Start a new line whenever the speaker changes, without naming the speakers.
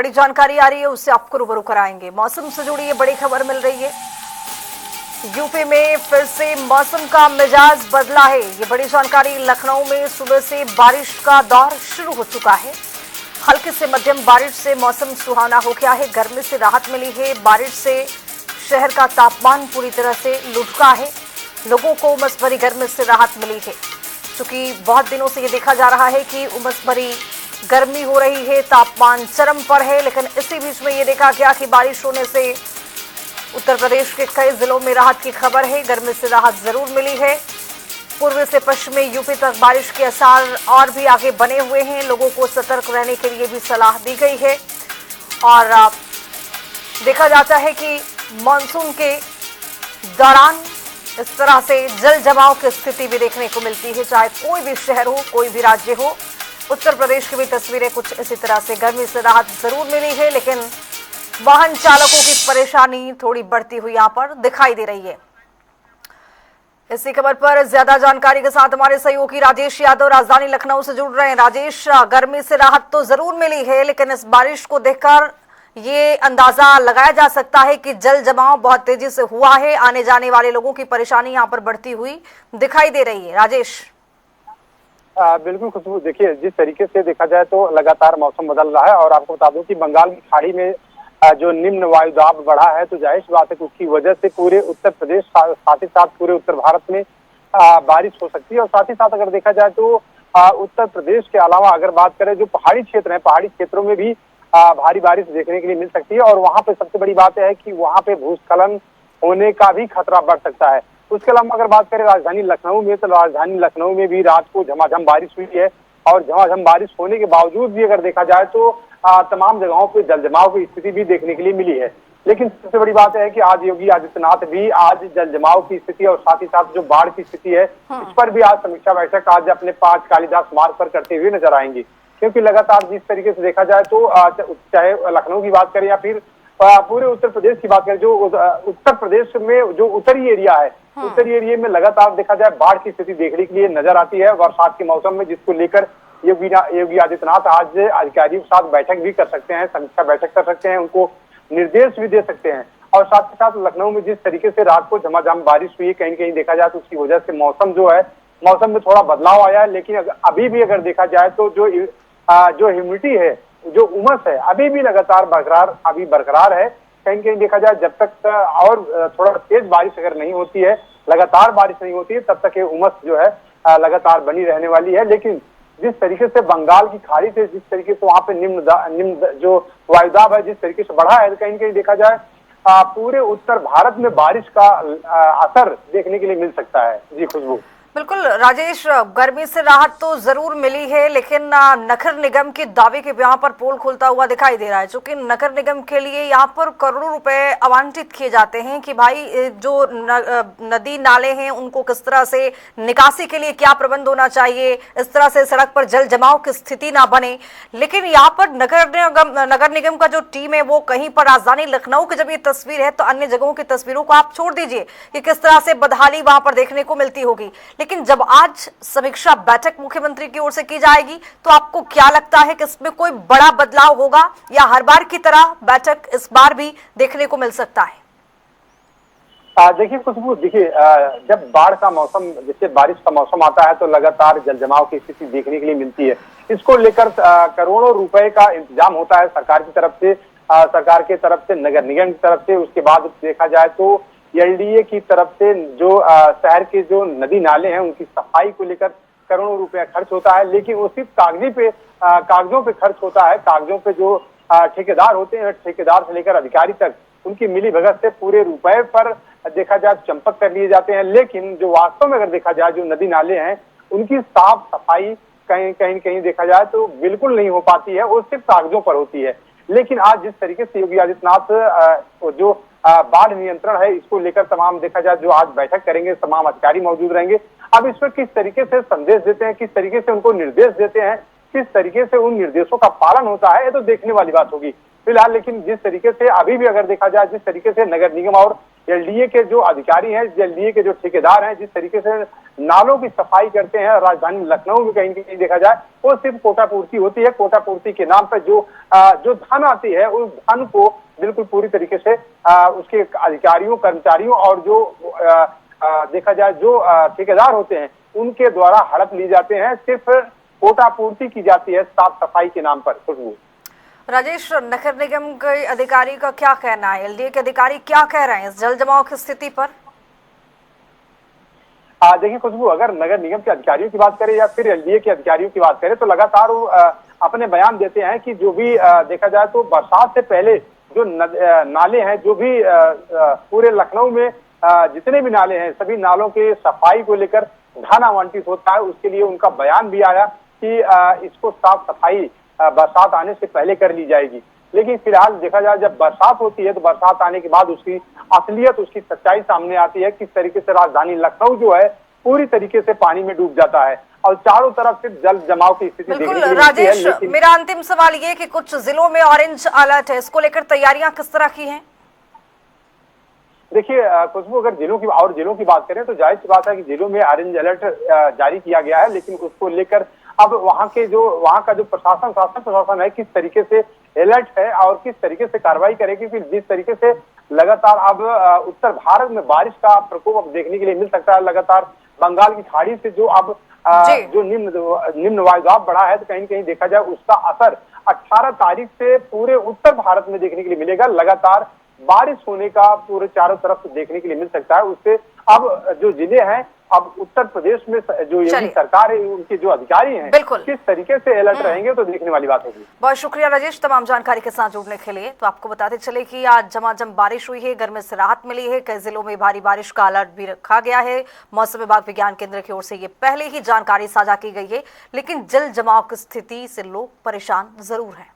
बड़ी जानकारी आ रही है, उससे आपको रूबरू कराएंगे। मौसम से जुड़ी ये बड़ी खबर मिल रही है। यूपी में फिर से मौसम का मिजाज बदला है। ये बड़ी जानकारी। लखनऊ में सुबह से बारिश का दौर शुरू हो चुका है। हल्की से मध्यम बारिश से मौसम सुहाना हो गया है। गर्मी से राहत मिली है। बारिश से शहर का तापमान पूरी तरह से लुढ़का है। लोगों को उमस भरी गर्मी से राहत मिली है। क्योंकि बहुत दिनों से ये देखा जा रहा है कि उमस भरी गर्मी हो रही है, तापमान चरम पर है। लेकिन इसी बीच में ये देखा गया कि बारिश होने से उत्तर प्रदेश के कई जिलों में राहत की खबर है। गर्मी से राहत जरूर मिली है। पूर्व से पश्चिमी यूपी तक बारिश के आसार और भी आगे बने हुए हैं। लोगों को सतर्क रहने के लिए भी सलाह दी गई है। और देखा जाता है कि मानसून के दौरान इस तरह से जल जमाव की स्थिति भी देखने को मिलती है, चाहे कोई भी शहर हो, कोई भी राज्य हो। उत्तर प्रदेश की भी तस्वीरें कुछ इसी तरह से। गर्मी से राहत जरूर मिली है, लेकिन वाहन चालकों की परेशानी थोड़ी बढ़ती हुई यहां पर दिखाई दे रही है। इसी खबर पर ज्यादा जानकारी के साथ हमारे सहयोगी राजेश यादव राजधानी लखनऊ से जुड़ रहे हैं। राजेश, गर्मी से राहत तो जरूर मिली है, लेकिन इस बारिश को देखकर ये अंदाजा लगाया जा सकता है कि जल जमाव बहुत तेजी से हुआ है। आने जाने वाले लोगों की परेशानी यहाँ पर बढ़ती हुई दिखाई दे रही है। राजेश।
बिल्कुल खुशबू, देखिए जिस तरीके से देखा जाए तो लगातार मौसम बदल रहा है। और आपको बता दूं कि बंगाल की खाड़ी में जो निम्न वायुदाब बढ़ा है, तो जाहिर सी बात है कि उसकी वजह से पूरे उत्तर प्रदेश साथ ही साथ पूरे उत्तर भारत में बारिश हो सकती है। और साथ ही साथ अगर देखा जाए तो उत्तर प्रदेश के अलावा अगर बात करें जो पहाड़ी क्षेत्र है, पहाड़ी क्षेत्रों में भी भारी बारिश देखने के लिए मिल सकती है। और वहां पे सबसे बड़ी बात है कि वहां पे भूस्खलन होने का भी खतरा बढ़ सकता है। उसके अलावा अगर बात करें राजधानी लखनऊ में, तो राजधानी लखनऊ में भी रात को झमाझम बारिश हुई है। और झमाझम बारिश होने के बावजूद भी अगर देखा जाए तो तमाम जगहों पे जलजमाव की स्थिति भी देखने के लिए मिली है। लेकिन सबसे बड़ी बात है कि आज योगी आदित्यनाथ भी आज जलजमाव की स्थिति और साथ ही साथ जो बाढ़ की स्थिति है, इस पर भी आज समीक्षा बैठक आज अपने 5 कालिदास मार्ग पर करते हुए नजर आएंगे। क्योंकि लगातार जिस तरीके से देखा जाए तो चाहे लखनऊ की बात करें या फिर पूरे उत्तर प्रदेश की बात करें, जो उत्तर प्रदेश में जो उत्तरी एरिया है, उत्तरी एरिया में लगातार देखा जाए बाढ़ की स्थिति देखने के लिए नजर आती है बरसात के मौसम में, जिसको लेकर योगी आदित्यनाथ आज अधिकारियों के साथ बैठक भी कर सकते हैं, समीक्षा बैठक कर सकते हैं, उनको निर्देश भी दे सकते हैं। और साथ ही साथ लखनऊ में जिस तरीके से रात को झमाझम बारिश हुई, कहीं कहीं देखा जाए तो उसकी वजह से मौसम जो है, मौसम में थोड़ा बदलाव आया है। लेकिन अभी भी अगर देखा जाए तो जो ह्यूमिडिटी है, जो उमस है, अभी भी लगातार बरकरार है। कहीं कहीं देखा जाए जब तक और थोड़ा तेज बारिश अगर नहीं होती है, लगातार बारिश नहीं होती है, तब तक ये उमस जो है लगातार बनी रहने वाली है। लेकिन जिस तरीके से बंगाल की खाड़ी से जिस तरीके से वहां पे निम्न जो वायुदाब है जिस तरीके से बढ़ा है, कहीं कहीं देखा जाए पूरे उत्तर भारत में बारिश का असर देखने के लिए मिल सकता है। जी खुशबू।
बिल्कुल राजेश, गर्मी से राहत तो जरूर मिली है, लेकिन नगर निगम के दावे के यहाँ पर पोल खुलता हुआ दिखाई दे रहा है। चूंकि नगर निगम के लिए यहाँ पर करोड़ों रुपए आवंटित किए जाते हैं कि भाई जो नदी नाले हैं उनको किस तरह से निकासी के लिए क्या प्रबंध होना चाहिए, इस तरह से सड़क पर जल जमाव की स्थिति ना बने। लेकिन यहाँ पर नगर निगम का जो टीम है वो कहीं पर राजधानी लखनऊ की जब ये तस्वीर है, तो अन्य जगहों की तस्वीरों को आप छोड़ दीजिए कि किस तरह से बदहाली वहां पर देखने को मिलती होगी। लेकिन जब आज समीक्षा बैठक मुख्यमंत्री की ओर से की जाएगी, तो आपको क्या लगता है कि इसमें कोई बड़ा बदलाव होगा, या हर बार की तरह बैठक इस बार भी देखने को मिल सकता है?
देखिए खुशबू, देखिए जब बाढ़ का मौसम, जैसे बारिश का मौसम आता है, तो लगातार जल जमाव की स्थिति देखने के लिए मिलती है। इसको लेकर करोड़ों रुपए का इंतजाम होता है सरकार की तरफ से, सरकार की तरफ से, नगर निगम की तरफ से। उसके बाद देखा जाए तो एलडीए की तरफ से जो शहर के जो नदी नाले हैं उनकी सफाई को लेकर करोड़ों रुपया खर्च होता है। लेकिन वो सिर्फ कागजों पे खर्च होता है। कागजों पे जो ठेकेदार होते हैं, ठेकेदार से लेकर अधिकारी तक, उनकी मिली भगत से पूरे रुपए पर देखा जाए चंपक कर लिए जाते हैं। लेकिन जो वास्तव में अगर देखा जाए जो नदी नाले हैं उनकी साफ सफाई कहीं देखा जाए तो बिल्कुल नहीं हो पाती है, वो सिर्फ कागजों पर होती है। लेकिन आज जिस तरीके से योगी आदित्यनाथ जो बाढ़ नियंत्रण है, इसको लेकर तमाम देखा जाए जो आज बैठक करेंगे, तमाम अधिकारी मौजूद रहेंगे। अब इस पर किस तरीके से संदेश देते हैं, किस तरीके से उनको निर्देश देते हैं, किस तरीके से उन निर्देशों का पालन होता है, ये तो देखने वाली बात होगी फिलहाल। लेकिन जिस तरीके से अभी भी अगर देखा जाए, जिस तरीके से नगर निगम और एलडीए के जो अधिकारी हैं, एलडीए के जो ठेकेदार हैं, जिस तरीके से नालों की सफाई करते हैं राजधानी लखनऊ में कहीं कहीं देखा जाए, वो सिर्फ कोटा पूर्ति होती है। कोटा पूर्ति के नाम पर जो धन आती है, उस धन को बिल्कुल पूरी तरीके से उसके अधिकारियों, कर्मचारियों और जो देखा जाए जो ठेकेदार होते हैं, उनके द्वारा हड़प ली जाते हैं। सिर्फ कोटा पूर्ति की जाती है साफ सफाई के नाम पर। खुशबू,
राजेश, नगर निगम के अधिकारी का क्या कहना है? एलडीए के अधिकारी क्या कह रहे हैं इस जल जमाव की स्थिति पर?
देखिए खुशबू, अगर नगर निगम के अधिकारियों की बात करें या फिर एलडीए के अधिकारियों की बात करें, तो लगातार वो अपने बयान देते हैं कि जो भी देखा जाए तो बरसात से पहले जो नाले हैं, जो भी पूरे लखनऊ में जितने भी नाले हैं, सभी नालों के सफाई को लेकर धन आवंटित होता है। उसके लिए उनका बयान भी आया कि इसको साफ सफाई बरसात आने से पहले कर ली जाएगी। लेकिन फिलहाल देखा जाए, जब बरसात होती है तो बरसात आने के बाद उसकी असलियत, उसकी सच्चाई सामने आती है। किस तरीके से राजधानी लखनऊ जो है पूरी तरीके से पानी में डूब जाता है और चारों तरफ से जल जमाव की स्थिति देखने को मिलती है।
राजेश, मेरा अंतिम सवाल ये कि कुछ जिलों में ऑरेंज अलर्ट है, इसको लेकर तैयारियां किस तरह की हैं?
देखिए खुशबू, अगर जिलों की बात करें तो जाहिर सी बात है कि जिलों में ऑरेंज अलर्ट जारी किया गया है। लेकिन उसको लेकर अब वहां का जो प्रशासन है, किस तरीके से अलर्ट है और किस तरीके से कार्रवाई करेगी। क्योंकि जिस तरीके से लगातार अब उत्तर भारत में बारिश का प्रकोप अब देखने के लिए मिल सकता है। लगातार बंगाल की खाड़ी से जो अब जो निम्न वायुदाब बढ़ा है, तो कहीं कहीं देखा जाए उसका असर 18 तारीख से पूरे उत्तर भारत में देखने के लिए मिलेगा। लगातार बारिश होने का पूरे चारों तरफ से देखने के लिए मिल सकता है। उससे अब जो जिले हैं, अब उत्तर प्रदेश में जो योगी सरकार है, उनके जो अधिकारी हैं, किस तरीके से अलर्ट रहेंगे, तो देखने वाली बात होगी।
बहुत शुक्रिया राजेश, तमाम जानकारी के साथ जुड़ने के लिए। तो आपको बताते चले कि आज झमाझम बारिश हुई है, गर्मी से राहत मिली है। कई जिलों में भारी बारिश का अलर्ट भी रखा गया है। मौसम विभाग विज्ञान केंद्र की ओर से ये पहले ही जानकारी साझा की गई है। लेकिन जल जमाव की स्थिति से लोग परेशान जरूर हैं।